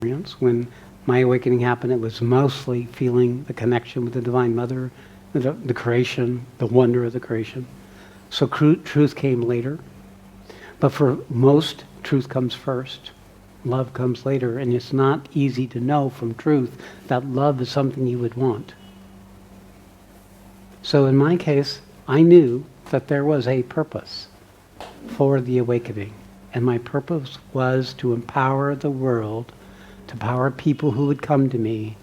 experience. When my awakening happened, it was mostly feeling the connection with the Divine Mother, the creation, the wonder of the creation. So truth came later. But for most, truth comes first. Love comes later. And it's not easy to know from truth that love is something you would want. So in my case, I knew that there was a purpose for the awakening. And my purpose was to empower the world, to empower people who would come to me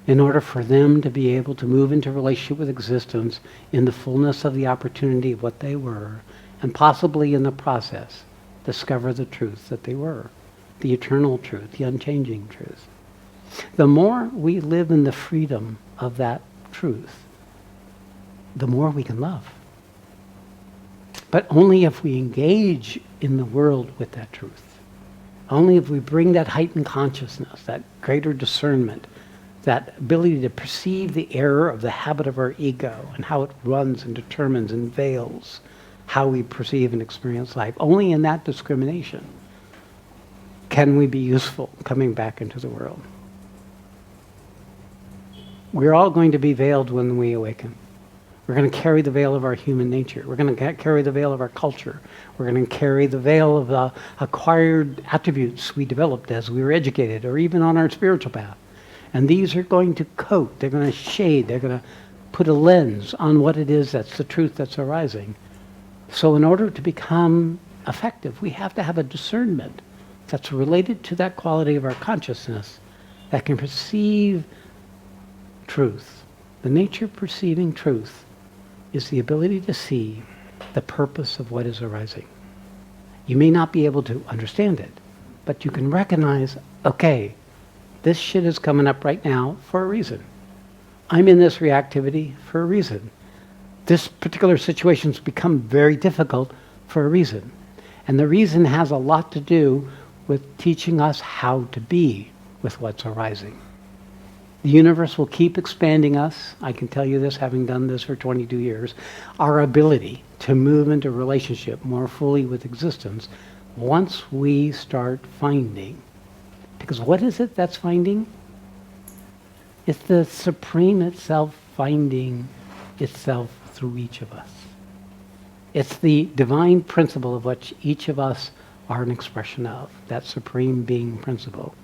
in order for them to be able to move into relationship with existence in the fullness of the opportunity of what they were, and possibly in the process discover the truth that they were, the eternal truth, the unchanging truth. The more we live in the freedom of that truth, the more we can love. But only if we engage in the world with that truth. Only if we bring that heightened consciousness, that greater discernment, that ability to perceive the error of the habit of our ego and how it runs and determines and veils how we perceive and experience life. Only in that discrimination can we be useful coming back into the world. We're all going to be veiled when we awaken. We're going to carry the veil of our human nature. We're going to carry the veil of our culture. We're going to carry the veil of the acquired attributes we developed as we were educated, or even on our spiritual path. And these are going to coat, they're going to shade, they're going to put a lens on what it is that's the truth that's arising. So in order to become effective, we have to have a discernment that's related to that quality of our consciousness that can perceive truth. The nature of perceiving truth is the ability to see the purpose of what is arising. You may not be able to understand it, but you can recognize, okay, this shit is coming up right now for a reason. I'm in this reactivity for a reason. This particular situation's become very difficult for a reason. And the reason has a lot to do with teaching us how to be with what's arising. The universe will keep expanding us. I can tell you this, having done this for 22 years. Our ability to move into relationship more fully with existence once we start finding. Because what is it that's finding? It's the Supreme itself finding itself through each of us. It's the divine principle of which each of us are an expression of, that Supreme Being principle,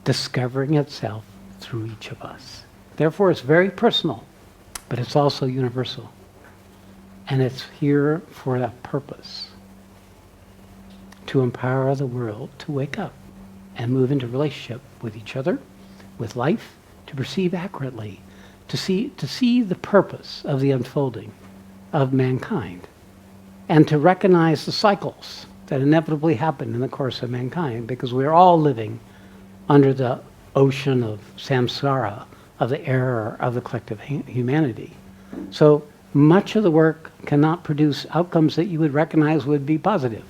discovering itself through each of us. Therefore, it's very personal, but it's also universal. And it's here for that purpose, to empower the world to wake up and move into relationship with each other, with life, to perceive accurately, to see the purpose of the unfolding of mankind, and to recognize the cycles that inevitably happen in the course of mankind, because we're all living under the ocean of samsara, of the error of the collective humanity. So much of the work cannot produce outcomes that you would recognize would be positive.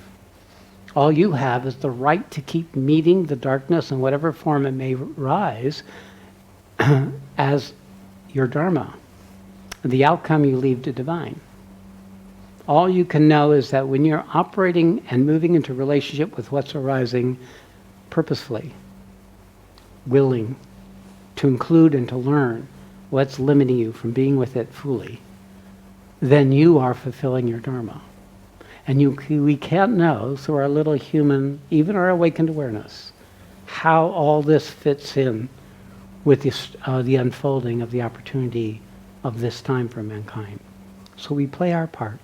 All you have is the right to keep meeting the darkness in whatever form it may rise as your dharma. The outcome you leave to divine. All you can know is that when you're operating and moving into relationship with what's arising purposefully, willing to include and to learn what's limiting you from being with it fully, then you are fulfilling your dharma. And we can't know through our little human, even our awakened awareness, how all this fits in with the unfolding of the opportunity of this time for mankind. So we play our part.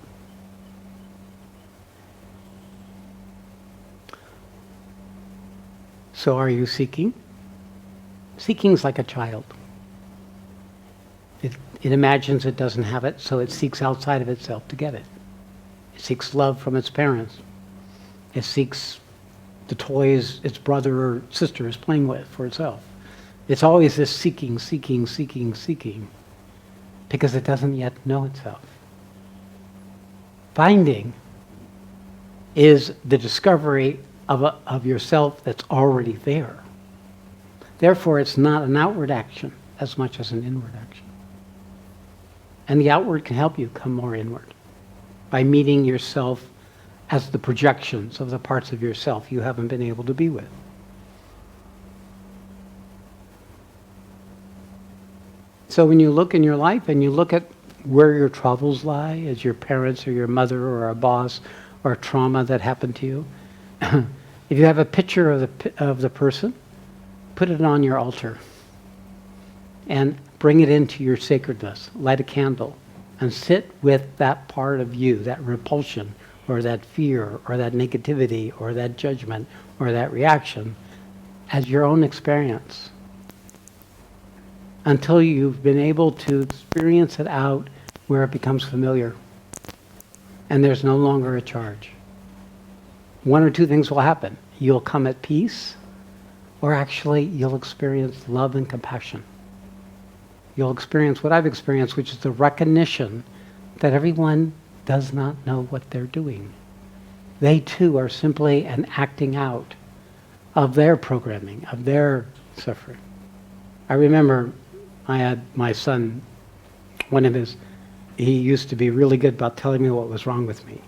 So are you seeking? Seeking's like a child. It imagines it doesn't have it, so it seeks outside of itself to get it. It seeks love from its parents. It seeks the toys its brother or sister is playing with for itself. It's always this seeking, seeking, seeking, seeking, because it doesn't yet know itself. Finding is the discovery of yourself that's already there. Therefore, it's not an outward action as much as an inward action. And the outward can help you come more inward by meeting yourself as the projections of the parts of yourself you haven't been able to be with. So when you look in your life and you look at where your troubles lie as your parents or your mother or a boss or trauma that happened to you, if you have a picture of the person, put it on your altar and bring it into your sacredness. Light a candle and sit with that part of you, that repulsion or that fear or that negativity or that judgment or that reaction as your own experience until you've been able to experience it out where it becomes familiar and there's no longer a charge. One or two things will happen. You'll come at peace, or actually you'll experience love and compassion. You'll experience what I've experienced, which is the recognition that everyone does not know what they're doing. They too are simply an acting out of their programming, of their suffering. I remember I had my son, he used to be really good about telling me what was wrong with me.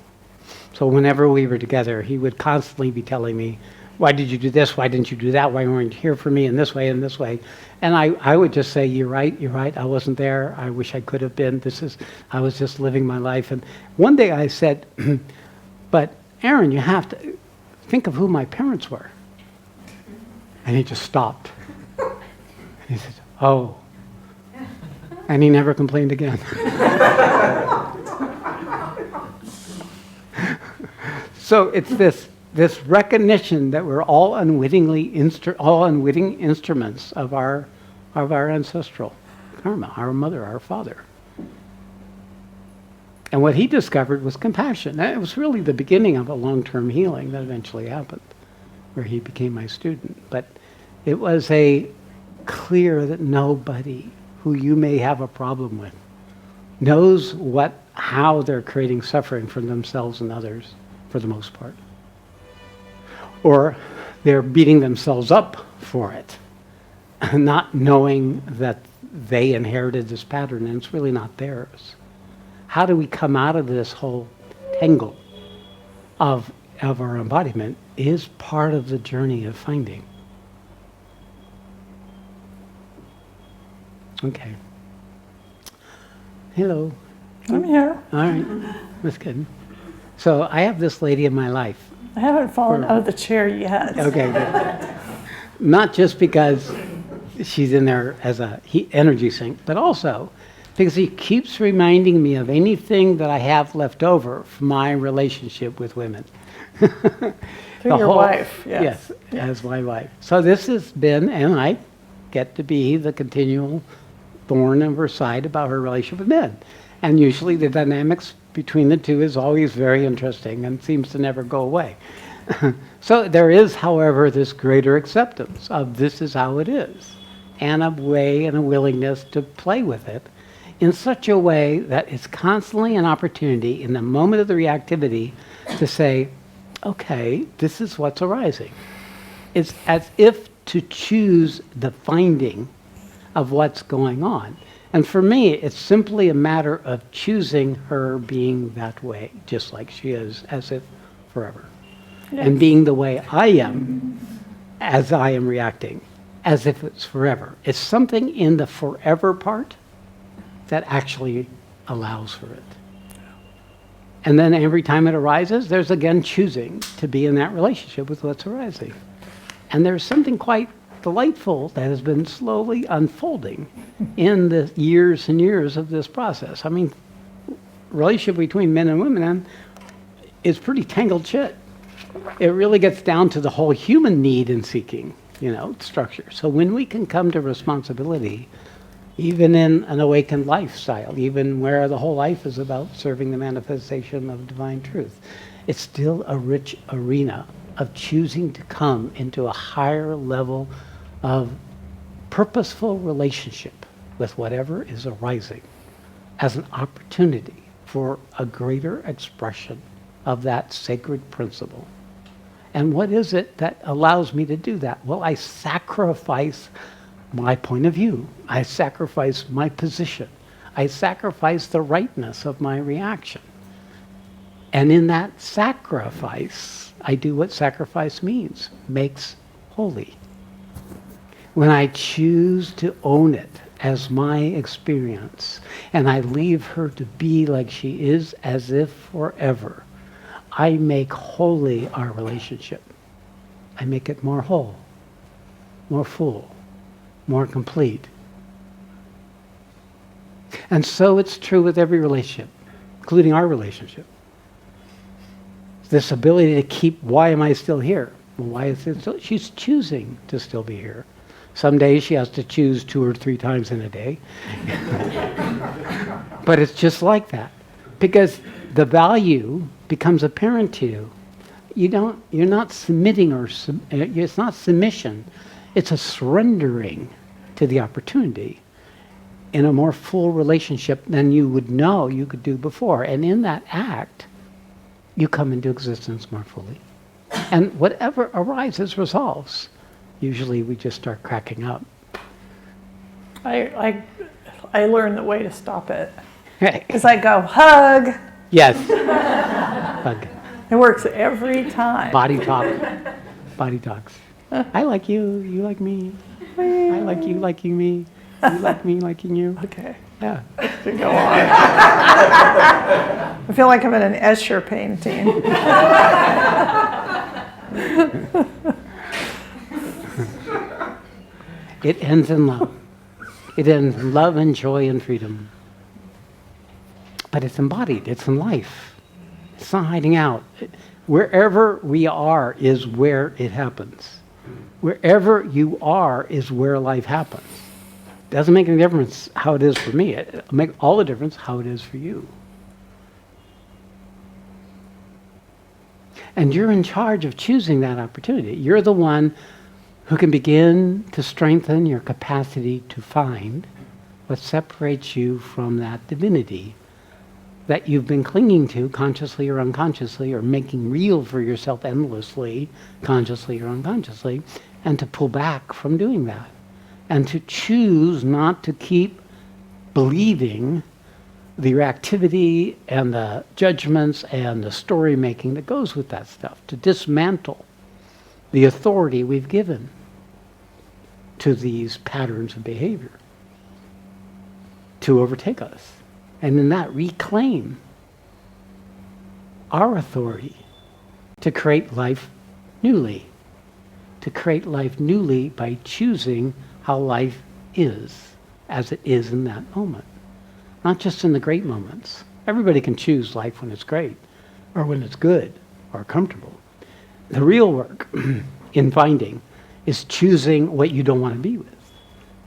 So whenever we were together, he would constantly be telling me, why did you do this? Why didn't you do that? Why weren't you here for me in this way and this way? And I would just say, you're right. I wasn't there. I wish I could have been. I was just living my life. And one day I said, but Aaron, you have to think of who my parents were. And he just stopped. And he said, oh. And he never complained again. So it's this recognition that we're all unwitting instruments of our ancestral karma, our mother, our father. And what he discovered was compassion. It was really the beginning of a long-term healing that eventually happened, where he became my student. But it was clear that nobody who you may have a problem with knows how they're creating suffering for themselves and others, for the most part. Or they're beating themselves up for it, not knowing that they inherited this pattern and it's really not theirs. How do we come out of this whole tangle of our embodiment is part of the journey of finding. Okay. Hello. I'm here. All right. That's good. So I have this lady in my life. I haven't fallen out of the chair yet. Okay, good. Not just because she's in there as a energy sink, but also because he keeps reminding me of anything that I have left over from my relationship with women. Through your wife, yes. Yes, as my wife. So this has been, and I get to be the continual thorn in her side about her relationship with men. And usually the dynamics between the two is always very interesting and seems to never go away. So there is, however, this greater acceptance of this is how it is, and a way and a willingness to play with it in such a way that it's constantly an opportunity in the moment of the reactivity to say, okay, this is what's arising. It's as if to choose the finding of what's going on. And for me, it's simply a matter of choosing her being that way, just like she is, as if forever. Yes. And being the way I am, as I am reacting, as if it's forever. It's something in the forever part that actually allows for it. And then every time it arises, there's again choosing to be in that relationship with what's arising. And there's something quite delightful that has been slowly unfolding in the years and years of this process. I mean, relationship between men and women is pretty tangled shit. It really gets down to the whole human need and seeking, structure. So when we can come to responsibility, even in an awakened lifestyle, even where the whole life is about serving the manifestation of divine truth, it's still a rich arena of choosing to come into a higher level of purposeful relationship with whatever is arising as an opportunity for a greater expression of that sacred principle. And what is it that allows me to do that? Well, I sacrifice my point of view. I sacrifice my position. I sacrifice the rightness of my reaction. And in that sacrifice, I do what sacrifice means, makes holy. When I choose to own it as my experience, and I leave her to be like she is as if forever, I make holy our relationship. I make it more whole, more full, more complete. And so it's true with every relationship, including our relationship. This ability to keep, why am I still here? Well, why is it still? She's choosing to still be here. Some days she has to choose 2 or 3 times in a day. But it's just like that. Because the value becomes apparent to you. You're not submitting it's not submission. It's a surrendering to the opportunity in a more full relationship than you would know you could do before. And in that act, you come into existence more fully. And whatever arises resolves. Usually we just start cracking up. I learned the way to stop it. Because I go, hug. Yes. Hug. It works every time. Body talk. Body talks. I like you. You like me. I like you liking me. You like me liking you. Okay. Yeah. To go on. I feel like I'm in an Escher painting. It ends in love. It ends in love and joy and freedom. But it's embodied. It's in life. It's not hiding out. Wherever we are is where it happens. Wherever you are is where life happens. Doesn't make any difference how it is for me. It makes all the difference how it is for you. And you're in charge of choosing that opportunity. You're the one who can begin to strengthen your capacity to find what separates you from that divinity that you've been clinging to consciously or unconsciously, or making real for yourself endlessly, consciously or unconsciously, and to pull back from doing that. And to choose not to keep believing the reactivity and the judgments and the story making that goes with that stuff. To dismantle the authority we've given to these patterns of behavior to overtake us. And in that, reclaim our authority to create life newly. To create life newly by choosing how life is, as it is in that moment. Not just in the great moments. Everybody can choose life when it's great, or when it's good, or comfortable. The real work in finding is choosing what you don't want to be with.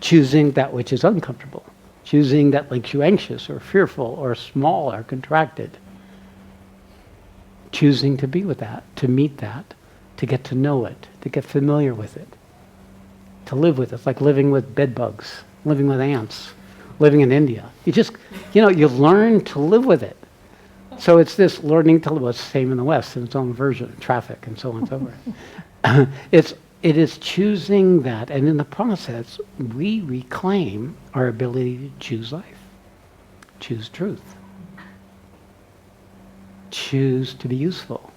Choosing that which is uncomfortable. Choosing that makes you anxious, or fearful, or small, or contracted. Choosing to be with that, to meet that, to get to know it, to get familiar with it. To live with it. It's like living with bed bugs, living with ants, living in India. You learn to live with it. So it's this learning to live. Well, it's the same in the West in its own version, traffic and so on and so forth. It is choosing that, and in the process, we reclaim our ability to choose life, choose truth, choose to be useful,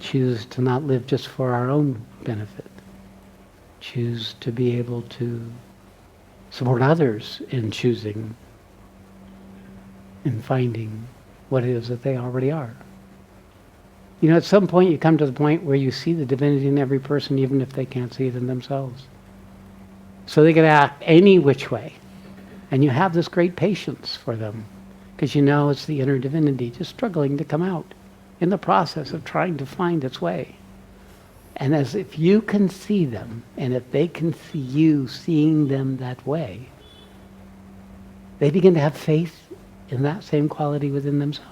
choose to not live just for our own benefit, choose to be able to support others in choosing, in finding what it is that they already are. At some point you come to the point where you see the divinity in every person, even if they can't see it in themselves. So they can act any which way. And you have this great patience for them, because it's the inner divinity just struggling to come out in the process of trying to find its way. And as if you can see them, and if they can see you seeing them that way, they begin to have faith in that same quality within themselves.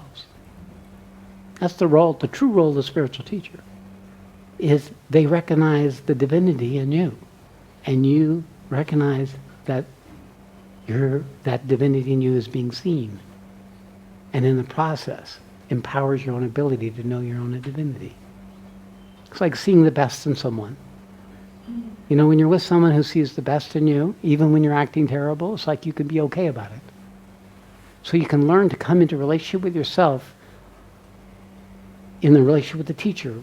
That's the true role of the spiritual teacher, is they recognize the divinity in you, and you recognize that that divinity in you is being seen, and in the process empowers your own ability to know your own divinity. It's like seeing the best in someone. When you're with someone who sees the best in you, even when you're acting terrible, it's like you can be okay about it. So you can learn to come into relationship with yourself in the relationship with the teacher,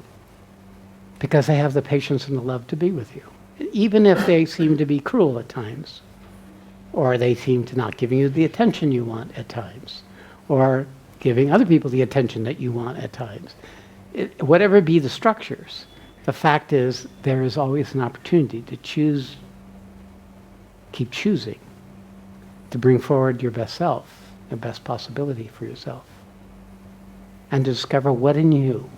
because they have the patience and the love to be with you. Even if they seem to be cruel at times, or they seem to not giving you the attention you want at times, or giving other people the attention that you want at times. Whatever be the structures, the fact is there is always an opportunity to choose, keep choosing, to bring forward your best self, the best possibility for yourself, and to discover what in you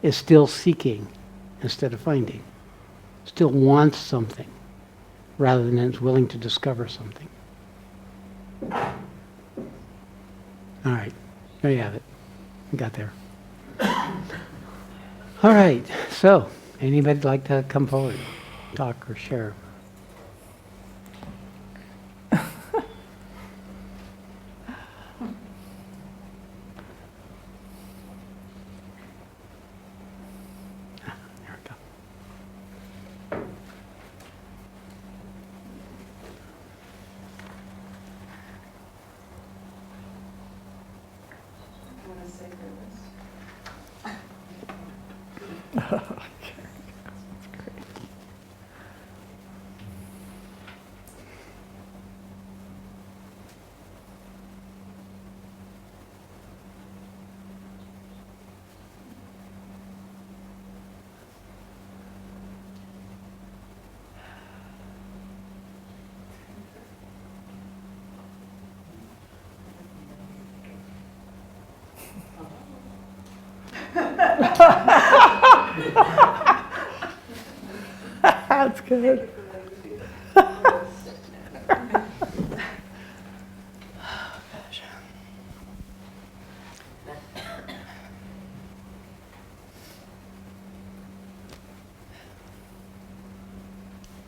is still seeking instead of finding, still wants something rather than is willing to discover something. All right, there you have it. We got there. All right, so anybody like to come forward, talk or share? That's good.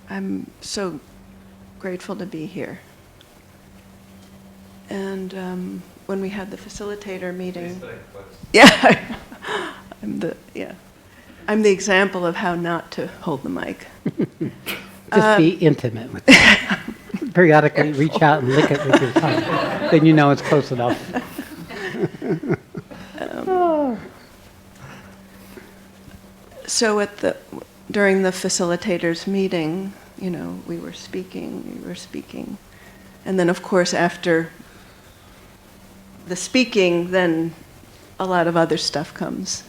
I'm so grateful to be here. And when we had the facilitator meeting, yeah, I'm the example of how not to hold the mic. Just be intimate with it. Periodically reach out and lick it with your tongue. Then you know it's close enough. So during the facilitators meeting, we were speaking. And then of course after the speaking, then a lot of other stuff comes,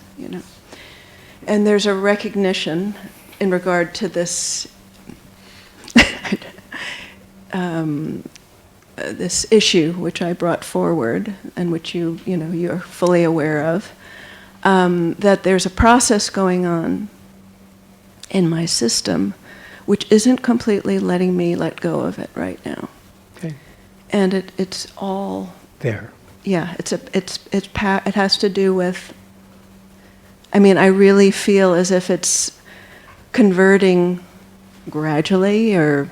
And there's a recognition in regard to this this issue which I brought forward and which you're fully aware of, that there's a process going on in my system which isn't completely letting me let go of it right now. Okay. And it's all there. Yeah, it has to do with, I really feel as if it's converting gradually or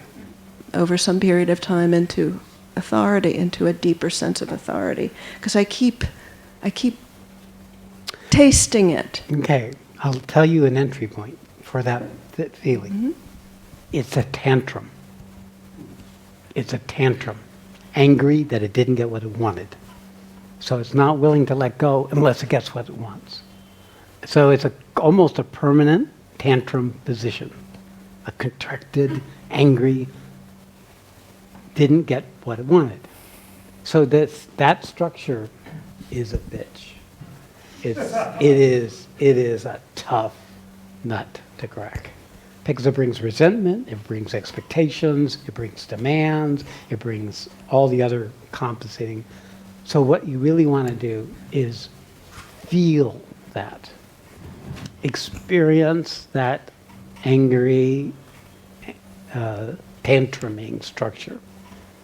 over some period of time into authority, into a deeper sense of authority. Because I keep tasting it. Okay, I'll tell you an entry point for that feeling. Mm-hmm. It's a tantrum. It's a tantrum. Angry that it didn't get what it wanted. So it's not willing to let go unless it gets what it wants. So it's almost a permanent tantrum position. A contracted, angry, didn't get what it wanted. So that structure is a bitch. It is a tough nut to crack. Because it brings resentment, it brings expectations, it brings demands, it brings all the other compensating. So what you really want to do is feel that. Experience that angry, tantruming structure.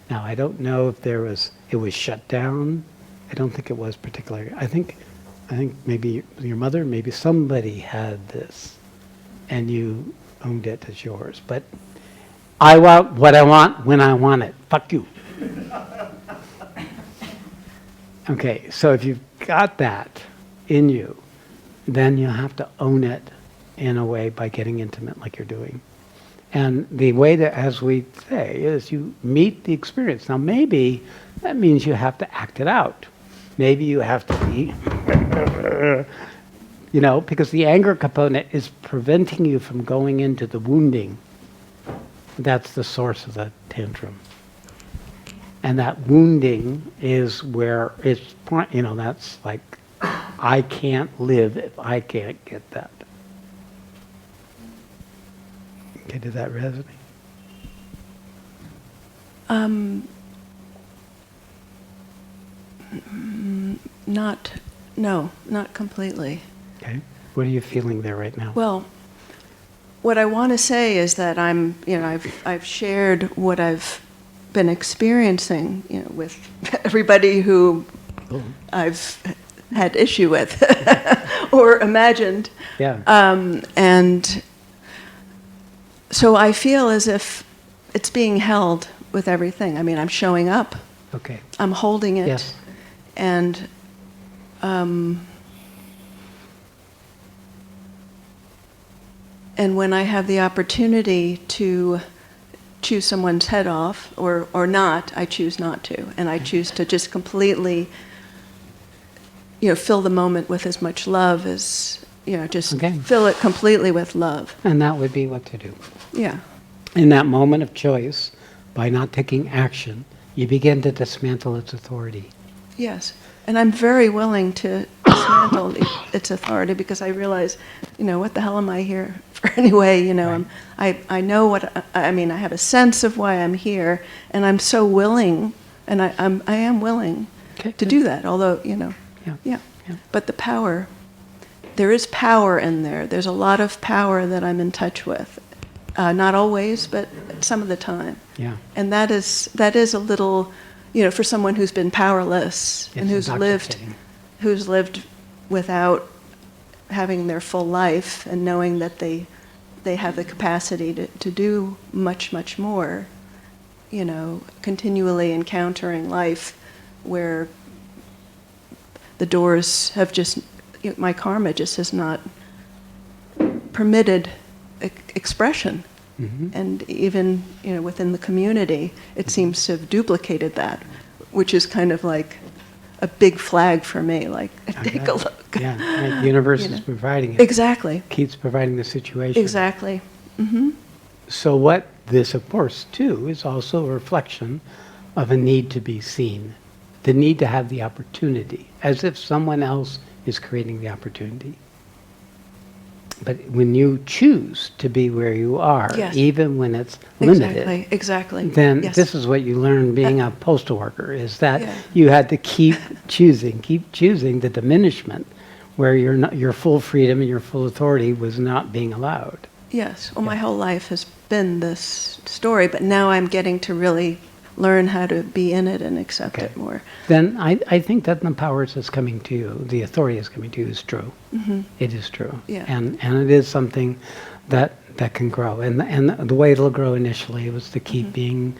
Now, I don't know if it was shut down. I don't think it was particularly. I think maybe your mother, maybe somebody had this, and you owned it as yours. But I want what I want when I want it. Fuck you. Okay, so if you've got that in you, then you have to own it in a way by getting intimate like you're doing. And the way that, as we say, is you meet the experience. Now maybe that means you have to act it out. Maybe you have to be, because the anger component is preventing you from going into the wounding. That's the source of the tantrum. And that wounding is where it's, that's like, I can't live if I can't get that. Okay, did that resonate? Not completely. Okay. What are you feeling there right now? Well, what I want to say is that I've shared what I've been experiencing, with everybody who I've had issue with or imagined. Yeah. And so I feel as if it's being held with everything. I mean, I'm showing up. Okay. I'm holding it. Yes. And when I have the opportunity to choose someone's head off or not, I choose not to. And I choose to just completely, fill the moment with as much love as, just Okay. fill it completely with love. And that would be what to do. Yeah. In that moment of choice, by not taking action, you begin to dismantle its authority. Yes. And I'm very willing to dismantle its authority because I realize, what the hell am I here for anyway? Right. I know I have a sense of why I'm here, and I'm so willing, and I am willing Okay, to good. do that. Although, Yeah. yeah. But the power, there is power in there. There's a lot of power that I'm in touch with. Not always, but some of the time. Yeah. And that is a little, for someone who's been powerless and It's intoxicating. who's lived without having their full life and knowing that they have the capacity to do much, much more, continually encountering life where the doors have just, my karma just has not permitted expression. Mm-hmm. And even, within the community, it seems to have duplicated that, which is kind of like a big flag for me, like, take a look. Yeah, right. The universe is providing it. Exactly. Keeps providing the situation. Exactly. Mm-hmm. So what this, of course, too, is also a reflection of a need to be seen. The need to have the opportunity, as if someone else is creating the opportunity. But when you choose to be where you are, Yes. even when it's limited, Exactly. then Yes. this is what you learn being a postal worker, is that Yeah. you had to keep choosing the diminishment where your full freedom and your full authority was not being allowed. Yes. Well, my whole life has been this story, but now I'm getting to really learn how to be in it and accept Okay. it more. Then I think that the power that's coming to you, the authority that's coming to you, is true. Mm-hmm. It is true. Yeah. And it is something that can grow. And the way it'll grow initially was to keep being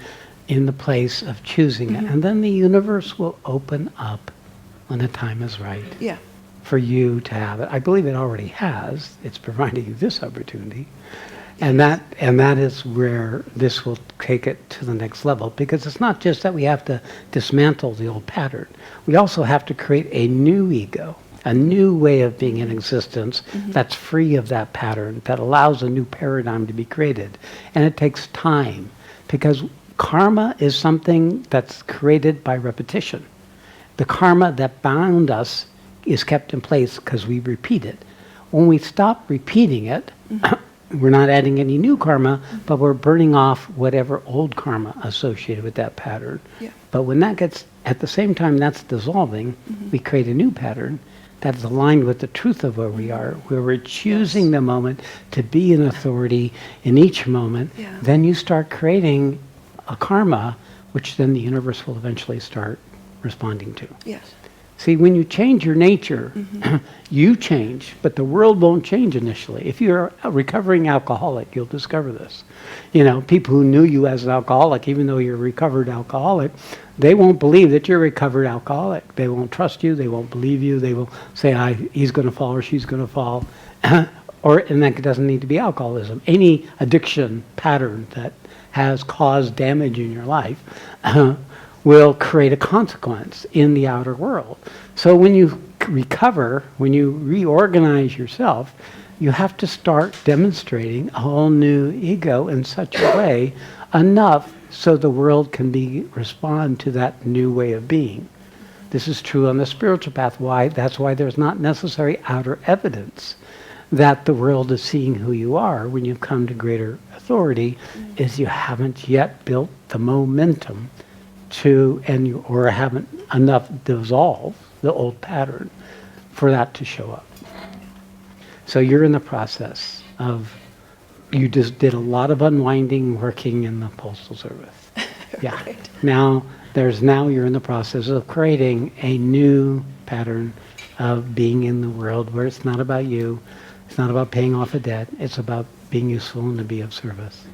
in the place of choosing it. And then the universe will open up when the time is right Yeah. for you to have it. I believe it already has. It's providing you this opportunity. And that is where this will take it to the next level, because it's not just that we have to dismantle the old pattern. We also have to create a new ego, a new way of being in existence that's free of that pattern, that allows a new paradigm to be created. And it takes time, because karma is something that's created by repetition. The karma that bound us is kept in place because we repeat it. When we stop repeating it, we're not adding any new karma, but we're burning off whatever old karma associated with that pattern. Yeah. But when that gets, at the same time that's dissolving, we create a new pattern that's aligned with the truth of where we are, where we're choosing the moment to be in authority in each moment. Yeah. Then you start creating a karma, which then the universe will eventually start responding to. Yes. See, when you change your nature, you change, but the world won't change initially. If you're a recovering alcoholic, you'll discover this. People who knew you as an alcoholic, even though you're a recovered alcoholic, they won't believe that you're a recovered alcoholic. They won't trust you. They won't believe you. They will say, he's going to fall or she's going to fall. And that doesn't need to be alcoholism. Any addiction pattern that has caused damage in your life will create a consequence in the outer world. So when you recover, when you reorganize yourself, you have to start demonstrating a whole new ego in such a way enough so the world can respond to that new way of being. This is true on the spiritual path. That's why there's not necessary outer evidence that the world is seeing who you are when you come to greater authority, is you haven't yet built the momentum or haven't enough dissolved the old pattern for that to show up. So you're in the process of, you just did a lot of unwinding working in the Postal Service. Yeah. Right. Now you're in the process of creating a new pattern of being in the world where it's not about you, it's not about paying off a debt, it's about being useful and to be of service.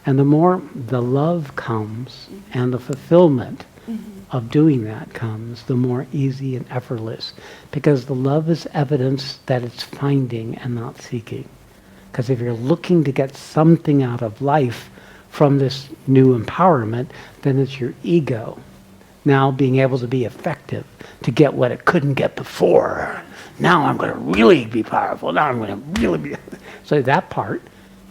And the more the love comes and the fulfillment of doing that comes, the more easy and effortless. Because the love is evidence that it's finding and not seeking. Because if you're looking to get something out of life from this new empowerment, then it's your ego now being able to be effective to get what it couldn't get before. Now I'm going to really be powerful. Now I'm going to really be... So that part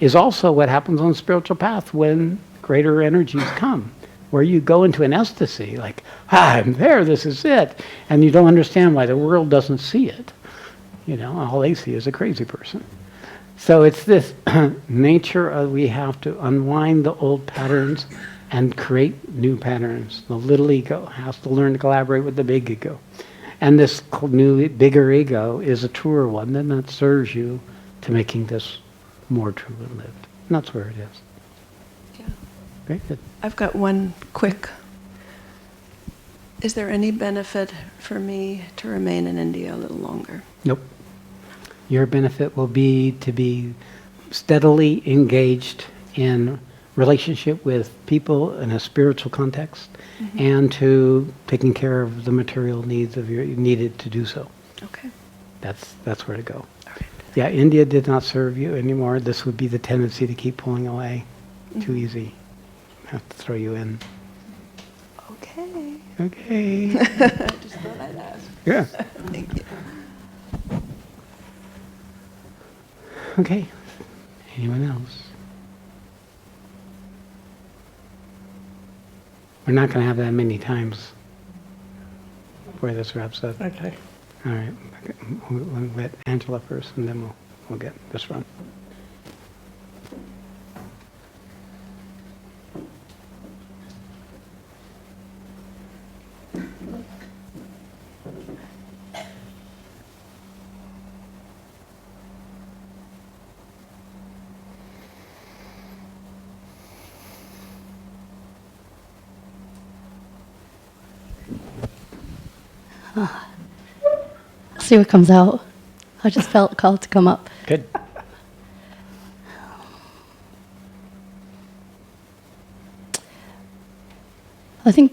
is also what happens on the spiritual path when greater energies come, where you go into an ecstasy, like, I'm there, this is it. And you don't understand why the world doesn't see it. All they see is a crazy person. So it's this nature of we have to unwind the old patterns and create new patterns. The little ego has to learn to collaborate with the big ego. And this new, bigger ego is a truer one, and that serves you to making this more true and lived. And that's where it is. Yeah. Very good. I've got one quick. Is there any benefit for me to remain in India a little longer? Nope. Your benefit will be to be steadily engaged in relationship with people in a spiritual context, and to taking care of the material needs needed to do so. Okay. That's where to go. All right. Yeah, India did not serve you anymore. This would be the tendency to keep pulling away. Too easy. Have to throw you in. Okay. Okay. I just thought I'd ask. Yeah. Thank you. Okay. Anyone else? We're not going to have that many times before this wraps up. Okay. All right. We'll let Angela first, and then we'll get this run. See what comes out. I just felt called to come up. Good. I think,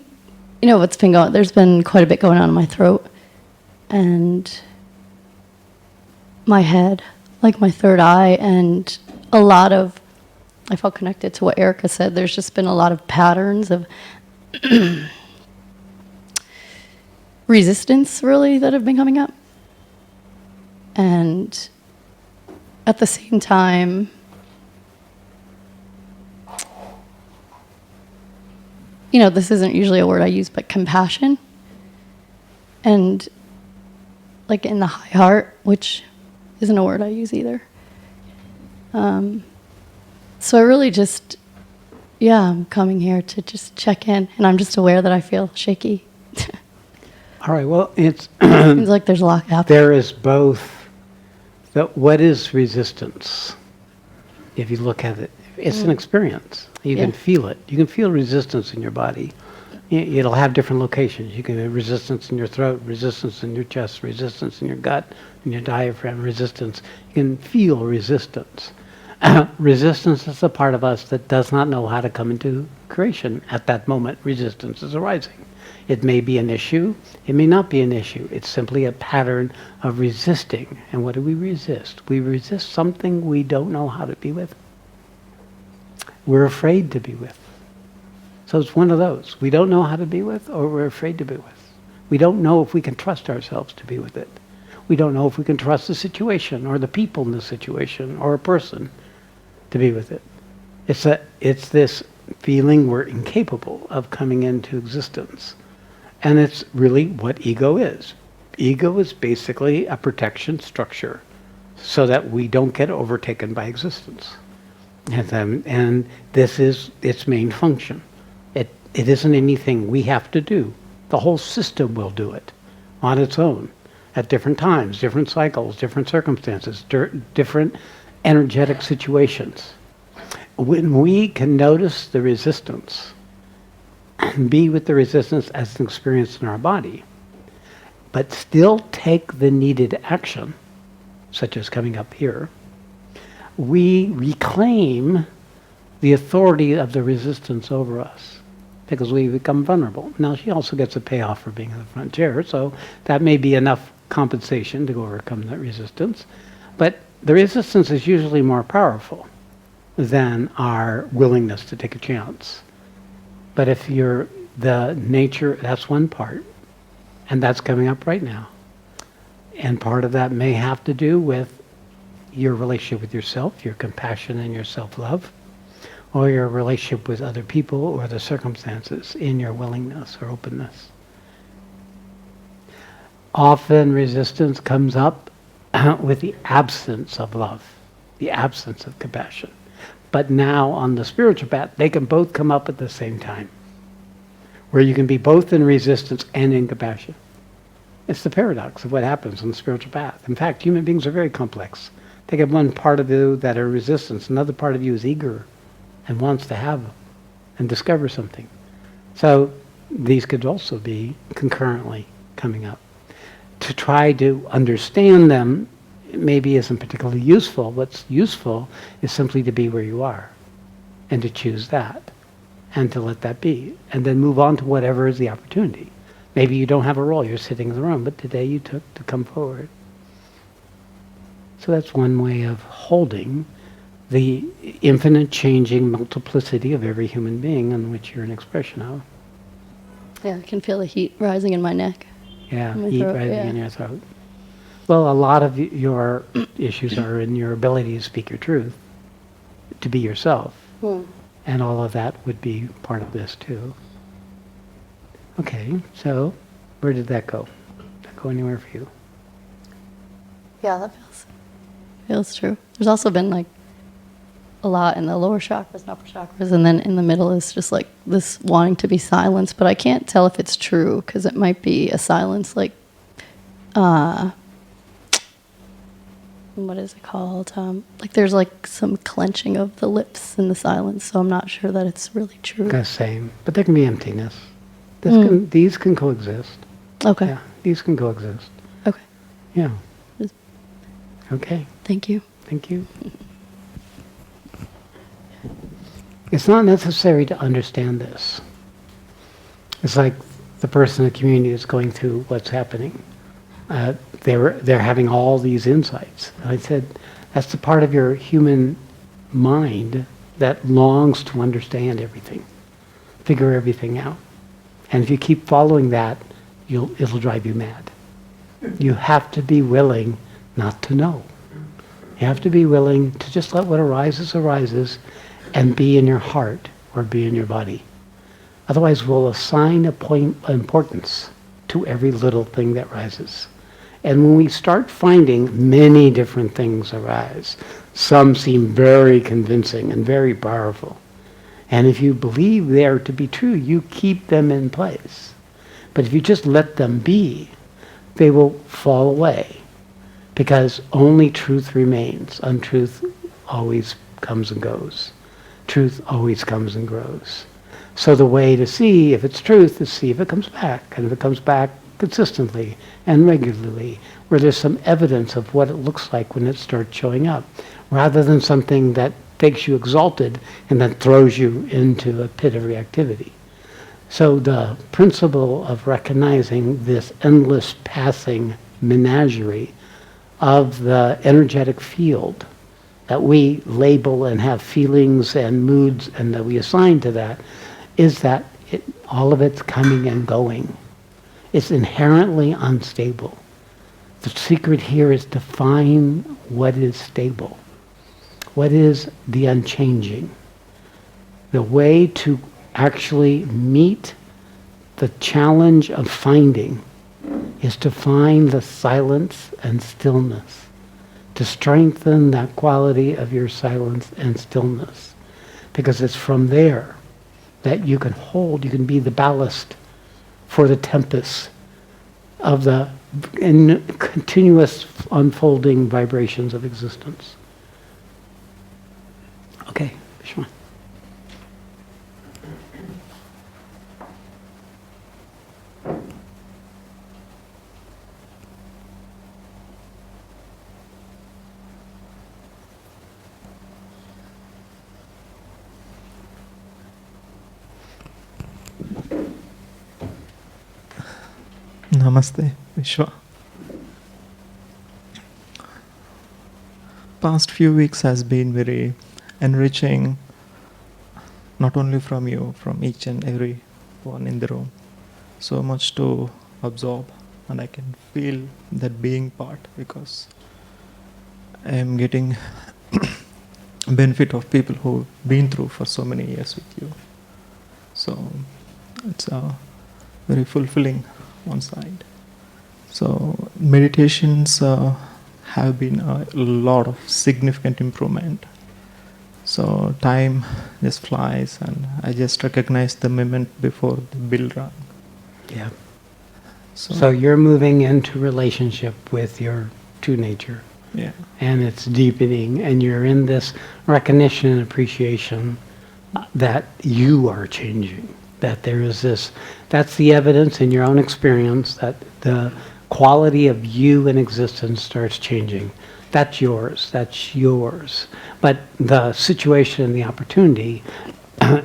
what's been going, there's been quite a bit going on in my throat and my head, like my third eye, and I felt connected to what Erica said. There's just been a lot of patterns of resistance, really, that have been coming up. And at the same time, this isn't usually a word I use, but compassion. And like in the high heart, which isn't a word I use either. So I really just, I'm coming here to just check in, and I'm just aware that I feel shaky. All right. Well, it's Seems like there's a lot happening. there is both. What is resistance? If you look at it, it's an experience. You can feel it. You can feel resistance in your body. It'll have different locations. You can have resistance in your throat, resistance in your chest, resistance in your gut, in your diaphragm, resistance. You can feel resistance. Resistance is a part of us that does not know how to come into creation at that moment. Resistance is arising. It may be an issue. It may not be an issue. It's simply a pattern of resisting. And what do we resist? We resist something we don't know how to be with. We're afraid to be with. So it's one of those. We don't know how to be with, or we're afraid to be with. We don't know if we can trust ourselves to be with it. We don't know if we can trust the situation or the people in the situation or a person to be with it. It's this feeling we're incapable of coming into existence. And it's really what ego is. Ego is basically a protection structure so that we don't get overtaken by existence. And this is its main function. It isn't anything we have to do. The whole system will do it on its own at different times, different cycles, different circumstances, different energetic situations. When we can notice the resistance and be with the resistance as an experience in our body, but still take the needed action, such as coming up here, we reclaim the authority of the resistance over us because we become vulnerable. Now, she also gets a payoff for being in the front chair, so that may be enough compensation to overcome that resistance. But the resistance is usually more powerful than our willingness to take a chance. But if you're the nature, that's one part, and that's coming up right now. And part of that may have to do with your relationship with yourself, your compassion and your self-love, or your relationship with other people or the circumstances in your willingness or openness. Often resistance comes up with the absence of love, the absence of compassion. But now on the spiritual path, they can both come up at the same time, where you can be both in resistance and in compassion. It's the paradox of what happens on the spiritual path. In fact, human beings are very complex. They have one part of you that are resistance, another part of you is eager and wants to have and discover something. So these could also be concurrently coming up. To try to understand them maybe isn't particularly useful. What's useful is simply to be where you are and to choose that and to let that be and then move on to whatever is the opportunity. Maybe you don't have a role, you're sitting in the room, but today you took to come forward. So that's one way of holding the infinite changing multiplicity of every human being in which you're an expression of. Yeah, I can feel the heat rising in my neck. Yeah, In my heat throat, rising yeah. in your throat. Well, a lot of your issues are in your ability to speak your truth, to be yourself. And all of that would be part of this too. Okay, so where did that go? Did that go anywhere for you? Yeah, that feels true. There's also been like a lot in the lower chakras and upper chakras, and then in the middle is just like this wanting to be silenced, but I can't tell if it's true because it might be a silence like what is it called? Like there's like some clenching of the lips in the silence, so I'm not sure that it's really true. The same, but there can be emptiness. These can coexist. Okay. Yeah, these can coexist. Okay. Yeah. Just- Okay, Thank you. thank you. It's not necessary to understand this. It's like the person in the community is going through what's happening. They're having all these insights. And I said, that's the part of your human mind that longs to understand everything, figure everything out. And if you keep following that, it'll drive you mad. You have to be willing not to know. You have to be willing to just let what arises, arises, and be in your heart or be in your body. Otherwise, we'll assign importance to every little thing that rises. And when we start finding many different things arise, some seem very convincing and very powerful. And if you believe they are to be true, you keep them in place. But if you just let them be, they will fall away because only truth remains. Untruth always comes and goes. Truth always comes and grows. So the way to see if it's truth is see if it comes back. And if it comes back consistently and regularly, where there's some evidence of what it looks like when it starts showing up, rather than something that takes you exalted and then throws you into a pit of reactivity. So the principle of recognizing this endless passing menagerie of the energetic field that we label and have feelings and moods and that we assign to that is that all of it's coming and going. It's inherently unstable. The secret here is to find what is stable, what is the unchanging. The way to actually meet the challenge of finding is to find the silence and stillness, to strengthen that quality of your silence and stillness. Because it's from there that you can hold, you can be the ballast for the tempest of the continuous unfolding vibrations of existence. Okay, Vishwan. Namaste, Vishwa. Past few weeks has been very enriching, not only from you, from each and every one in the room. So much to absorb, and I can feel that being part, because I am getting benefit of people who've been through for so many years with you. So it's very fulfilling one side. So meditations have been a lot of significant improvement. So time just flies, and I just recognize the moment before the bell rang. Yeah. So, So you're moving into relationship with your true nature, yeah, and it's deepening, and you're in this recognition and appreciation that you are changing, that there is this, that's the evidence in your own experience that the quality of you in existence starts changing. That's yours, that's yours. But the situation and the opportunity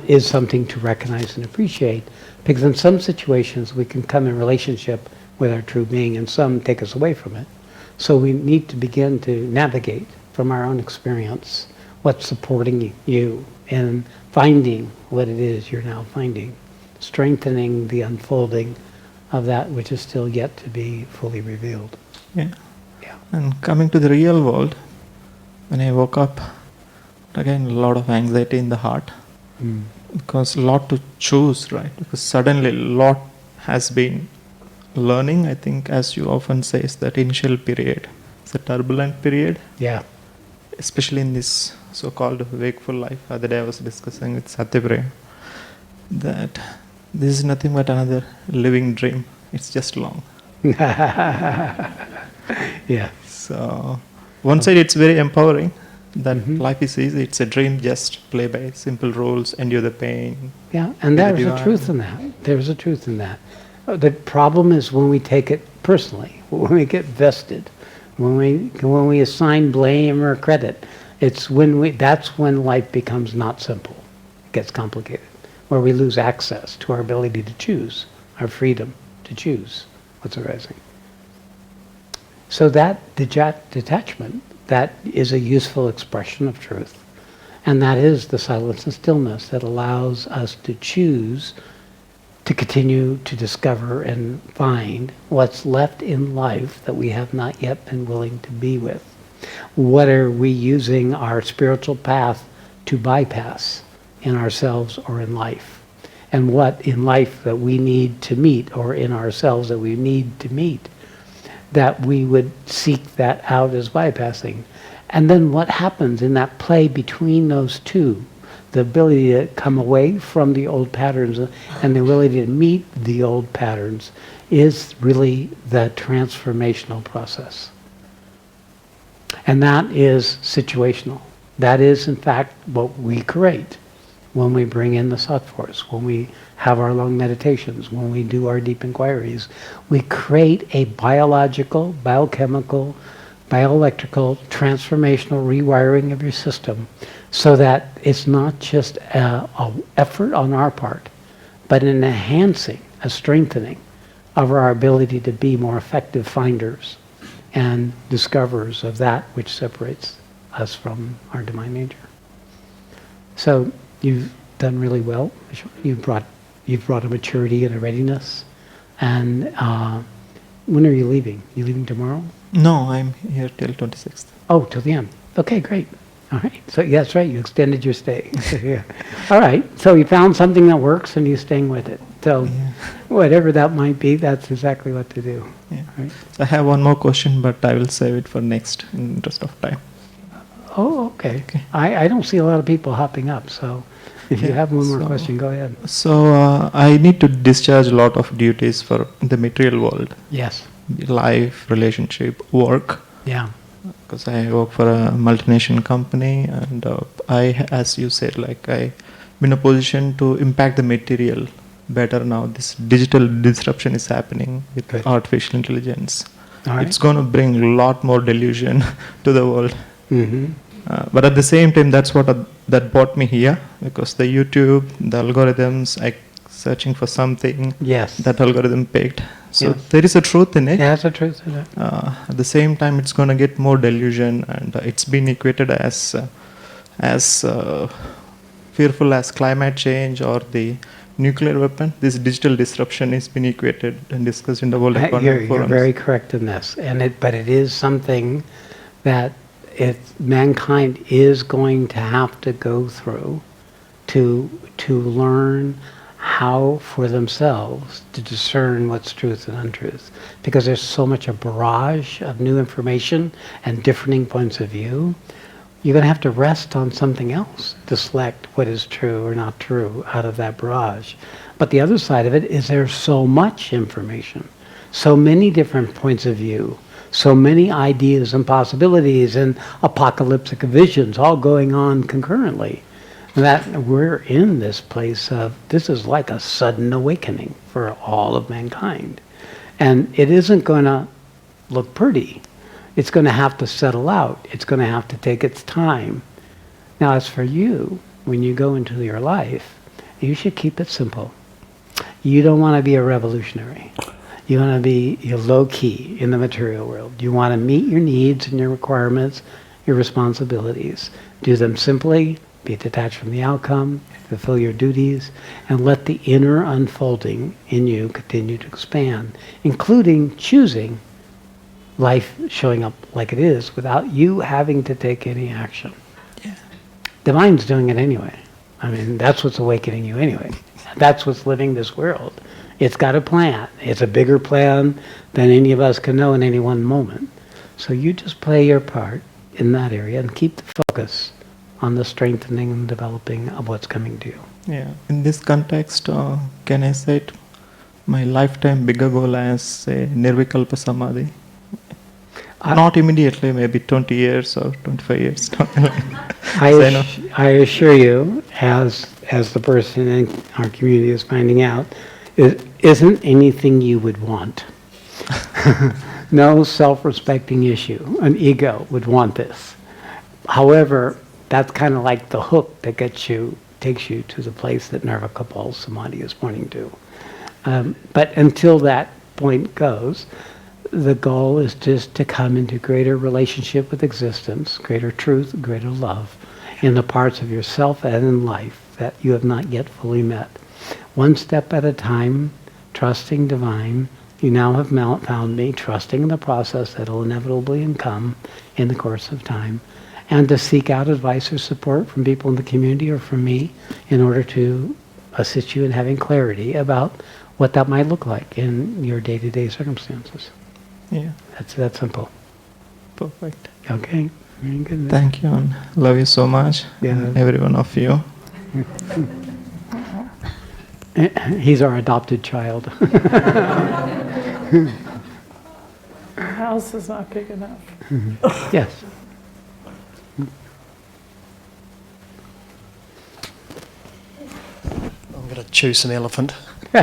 is something to recognize and appreciate, because in some situations we can come in relationship with our true being, and some take us away from it. So we need to begin to navigate from our own experience what's supporting you in finding what it is you're now finding, strengthening the unfolding of that which is still yet to be fully revealed. yeah. Yeah. And coming to the real world, when I woke up, again a lot of anxiety in the heart, because a lot to choose, right? Because suddenly a lot has been learning. I think, as you often say, is that initial period. It's a turbulent period, Yeah. especially in this so-called wakeful life. The other day I was discussing with Satyapriya that this is nothing but another living dream. It's just long. Yeah. So one side it's very empowering that life is easy. It's a dream. Just play by simple rules, endure the pain. Yeah, and Be the there's a divine. truth in that. There's a truth in that. The problem is when we take it personally, when we get vested, when we assign blame or credit. It's that's when life becomes not simple. It gets complicated, where we lose access to our ability to choose, our freedom to choose what's arising. So that detachment, that is a useful expression of truth. And that is the silence and stillness that allows us to choose to continue to discover and find what's left in life that we have not yet been willing to be with. What are we using our spiritual path to bypass in ourselves or in life? And what in life that we need to meet, or in ourselves that we need to meet, that we would seek that out as bypassing. And then what happens in that play between those two, the ability to come away from the old patterns and the ability to meet the old patterns, is really the transformational process. And that is situational. That is, in fact, what we create when we bring in the Sattvars, when we have our long meditations, when we do our deep inquiries. We create a biological, biochemical, bioelectrical, transformational rewiring of your system, so that it's not just an effort on our part, but an enhancing, a strengthening of our ability to be more effective finders and discoverers of that which separates us from our divine nature. So you've done really well. You've brought a maturity and a readiness, and when are you leaving? You leaving tomorrow? No, I'm here till 26th. Oh, till the end. Okay, great. All right. So yeah, that's right. You extended your stay. Yeah. All right. So you found something that works and you're staying with it. So whatever that might be, that's exactly what to do. Yeah. Right. I have one more question, but I will save it for next in interest of time. Oh, okay. I don't see a lot of people hopping up. So if you have one more question, go ahead. So I need to discharge a lot of duties for the material world, Yes. life, relationship, work. Yeah. Because I work for a multinational company, and I, as you said, like I'm in a position to impact the material better now. This digital disruption is happening with Good. artificial intelligence. All right. It's going to bring a lot more delusion to the world. Mm-hmm. But at the same time, that's what that brought me here, because the YouTube, the algorithms, I searching for something, Yes. that algorithm picked. So Yes. there is a truth in it. Yeah, that's the truth of it. At the same time, it's going to get more delusion, and it's been equated as fearful as climate change or the nuclear weapon. This digital disruption has been equated and discussed in the World Economic You're Forum. very correct in this, but it is something that mankind is going to have to go through to learn how for themselves to discern what's truth and untruth, because there's so much a barrage of new information and differing points of view. You're going to have to rest on something else to select what is true or not true out of that barrage. But the other side of it is there's so much information, so many different points of view, so many ideas and possibilities and apocalyptic visions all going on concurrently, that we're in this place of, this is like a sudden awakening for all of mankind. And it isn't going to look pretty. It's going to have to settle out. It's going to have to take its time. Now, as for you, when you go into your life, you should keep it simple. You don't want to be a revolutionary. You want to be low-key in the material world. You want to meet your needs and your requirements, your responsibilities. Do them simply, be detached from the outcome, fulfill your duties, and let the inner unfolding in you continue to expand, including choosing life showing up like it is without you having to take any action. Yeah. The mind's doing it anyway. I mean, that's what's awakening you anyway. That's what's living this world. It's got a plan. It's a bigger plan than any of us can know in any one moment. So you just play your part in that area and keep the focus on the strengthening and developing of what's coming to you. Yeah. In this context, can I say it, my lifetime bigger goal as say Nirvikalpa Samadhi? Not immediately, maybe 20 years or 25 years. I assure you, as the person in our community is finding out, it isn't anything you would want. No self-respecting issue, an ego would want this. However, that's kind of like the hook that takes you to the place that Nirvikalpa Samadhi is pointing to. But until that point goes, the goal is just to come into greater relationship with existence, greater truth, greater love in the parts of yourself and in life that you have not yet fully met. One step at a time, trusting divine. You now have found me, trusting in the process that will inevitably come in the course of time, and to seek out advice or support from people in the community or from me in order to assist you in having clarity about what that might look like in your day-to-day circumstances. Yeah. That's that simple. Perfect. Okay. Very good. Thank you, and love you so much. Yeah. Every one of you. He's our adopted child. Our house is not big enough. Yes. I'm going to chew some elephant. All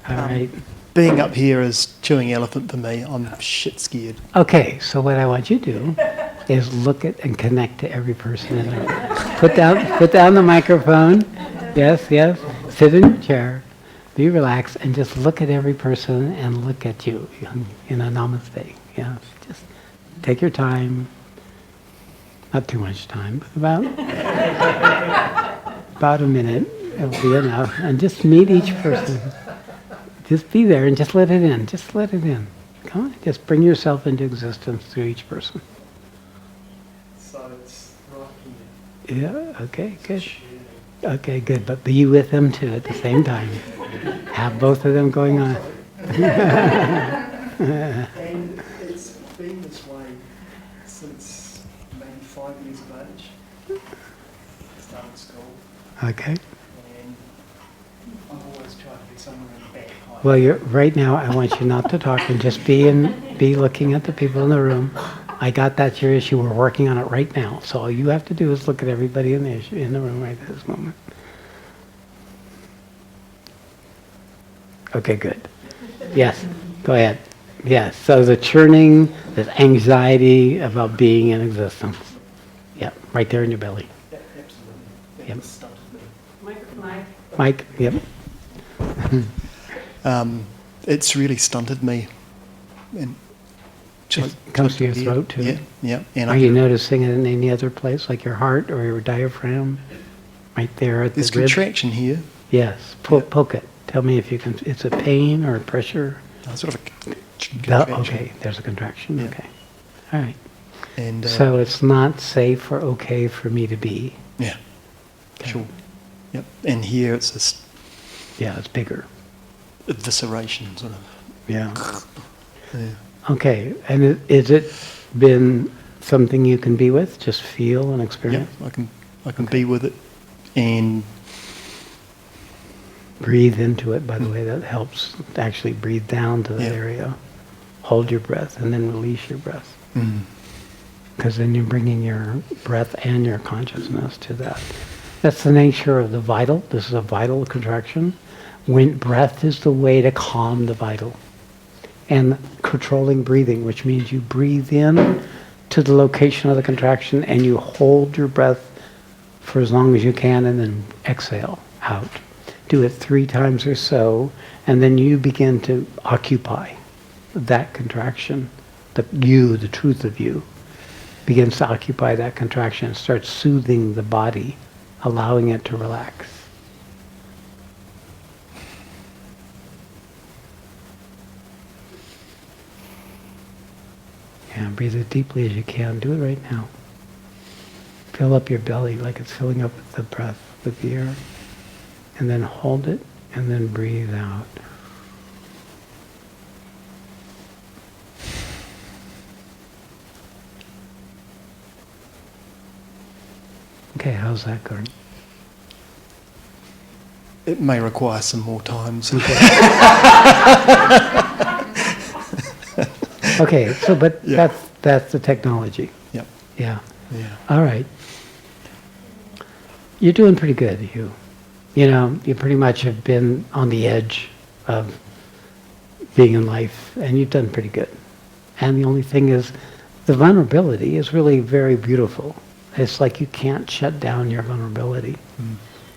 right. Being up here is chewing elephant for me. I'm shit scared. Okay, so what I want you to do is look at and connect to every person in there. Put down the microphone. Yes, yes. Sit in your chair. Be relaxed and just look at every person and look at you in a namaste. Yeah, just take your time. Not too much time, but about a minute. It'll be enough. And just meet each person. Just be there and just let it in. Just let it in. Come on, just bring yourself into existence through each person. So it's right here. Yeah, okay, good. Okay, good. But be with them too at the same time. Have both of them going on. And it's been this way since maybe 5 years of age. Started school, Okay. and I've always tried to be somewhere in the back. Well, right now, I want you not to talk and just be looking at the people in the room. I got that's your issue. We're working on it right now. So all you have to do is look at everybody in the room right at this moment. Okay, good. Yes, go ahead. Yes, so the churning, the anxiety about being in existence. Yep, right there in your belly. Yeah, absolutely. Yep. That stunted me. Mike, yep. It's really stunted me. And It comes to your here. throat too. Yeah, yeah. And Are you noticing it in any other place, like your heart or your diaphragm? Right there at the there's rib? contraction here. Yes, poke it. Tell me if you can, it's a pain or a pressure? Sort of a That- contraction. okay, there's a contraction, Yeah. okay. All right. And So it's not safe or okay for me to be. yeah, Okay. sure. Yep. And here it's this Yeah, it's bigger. evisceration sort of. Yeah. Yeah. Okay, and is it been something you can be with, just feel and Yeah, experience? I can be with it, and Breathe into it, by the way, that helps to actually breathe down to that Yeah. area. Hold your breath and then release your breath. mm, Because then you're bringing your breath and your consciousness to that. That's the nature of the vital. This is a vital contraction. When breath is the way to calm the vital. And controlling breathing, which means you breathe in to the location of the contraction and you hold your breath for as long as you can and then exhale out. Do it 3 times or so, and then you begin to occupy that contraction. The truth of you, begins to occupy that contraction and starts soothing the body, allowing it to relax. Yeah, breathe as deeply as you can. Do it right now. Fill up your belly like it's filling up with the breath, with the air. And then hold it, and then breathe out. Okay, how's that going? it may require some more times. Okay, so but Yeah. that's the technology. Yep. Yeah. Yeah. All right. You're doing pretty good, you. You know, you pretty much have been on the edge of being in life, and you've done pretty good. And the only thing is, the vulnerability is really very beautiful. It's like you can't shut down your vulnerability.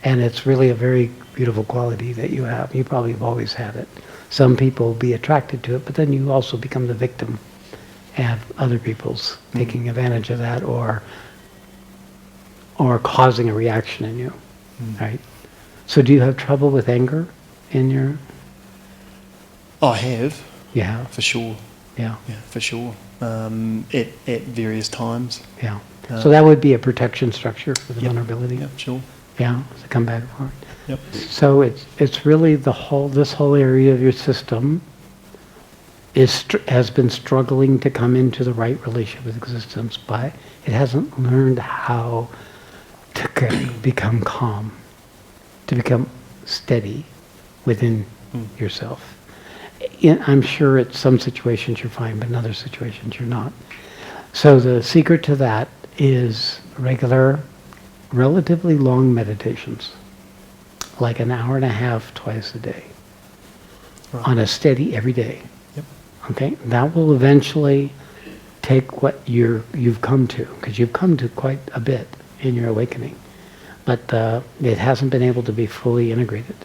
And it's really a very beautiful quality that you have. You probably have always had it. Some people be attracted to it, but then you also become the victim and other people's taking advantage of that or causing a reaction in you, right? So do you have trouble with anger in your... I have, You have? for sure. Yeah, Yeah, for sure. At various times. yeah. So that would be a protection structure for the Yep. vulnerability? Yeah, sure. Yeah, to come back and forth. Yep. So it's really this whole area of your system has been struggling to come into the right relationship with existence, but it hasn't learned how to become calm, to become steady within yourself. I'm sure at some situations you're fine, but in other situations you're not. So the secret to that is regular, relatively long meditations, like an hour and a half twice a day, Right. on a steady every day. Yep. Okay, that will eventually take what you've come to, because you've come to quite a bit in your awakening, but it hasn't been able to be fully integrated.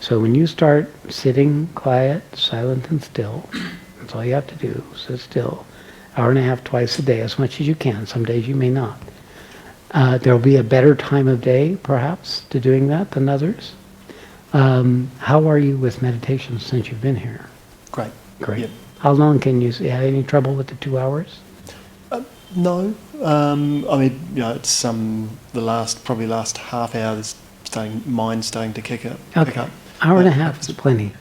So when you start sitting quiet, silent and still, that's all you have to do, sit still, hour and a half twice a day, as much as you can. Some days you may not. There will be a better time of day, perhaps, to doing that than others. How are you with meditation since you've been here? Great. Great. Yep. How long can you have any trouble with the 2 hours? No. I mean, it's the last half hour. There's mind's starting to kick up. Okay. Hour and a half is plenty.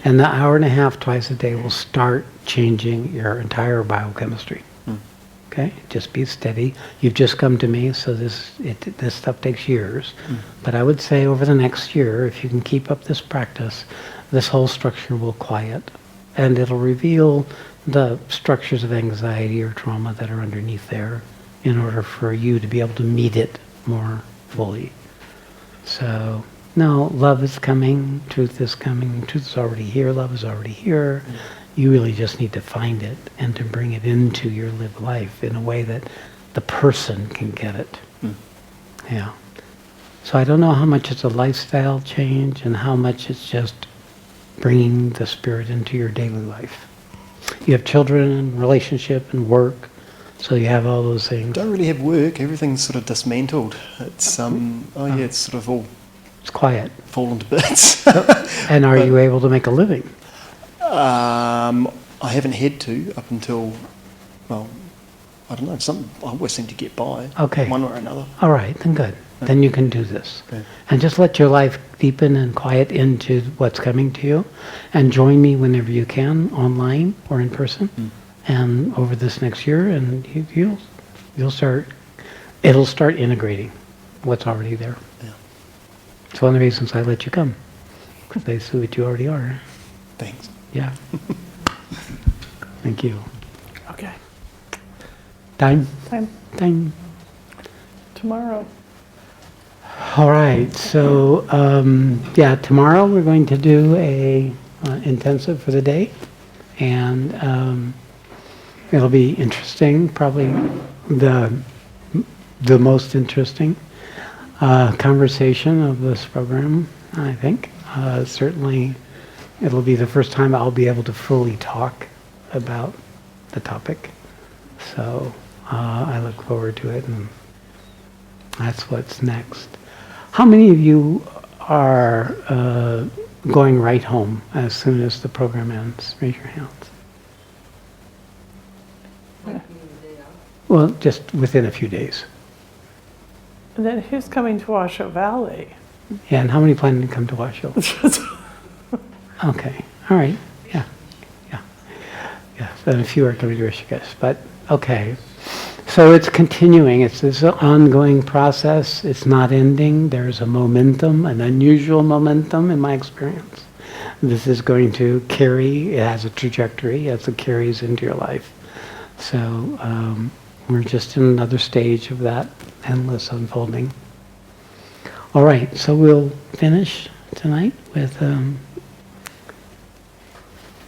And the hour and a half twice a day will start changing your entire biochemistry. Okay? Just be steady. You've just come to me, so this stuff takes years. But I would say over the next year, if you can keep up this practice, this whole structure will quiet. And it'll reveal the structures of anxiety or trauma that are underneath there in order for you to be able to meet it more fully. So, no, love is coming, truth is coming, truth is already here, love is already here. You really just need to find it and to bring it into your lived life in a way that the person can get it. Yeah. So I don't know how much it's a lifestyle change and how much it's just bringing the spirit into your daily life. You have children and relationship and work, so you have all those things. Don't really have work. Everything's sort of dismantled. It's it's sort of all It's quiet. fallen to bits. And are you able to make a living? I haven't had to up until, well, I don't know. I always seem to get by. Okay. One way or another. All right, then good. Then you can do this. Okay. And just let your life deepen and quiet into what's coming to you. And join me whenever you can, online or in person. And over this next year, and it'll start integrating what's already there. Yeah. It's one of the reasons I let you come, because they see what you already are. Thanks. Yeah. Thank you. Okay. Time? Time. Tomorrow. All right. So, tomorrow we're going to do a intensive for the day, and it'll be interesting. Probably the most interesting conversation of this program, I think. Certainly, it'll be the first time I'll be able to fully talk about the topic. So I look forward to it, and that's what's next. How many of you are going right home as soon as the program ends? Raise your hands. Well, just within a few days. And then who's coming to Washoe Valley? Yeah, and how many plan to come to Washoe? Okay, all right, yeah. And a few are coming to Rishikesh, but okay. So it's continuing, it's this ongoing process, it's not ending, there's a momentum, an unusual momentum in my experience. This is going to carry, it has a trajectory as it carries into your life. So we're just in another stage of that endless unfolding. All right, so we'll finish tonight with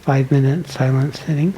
5-minute silent sitting.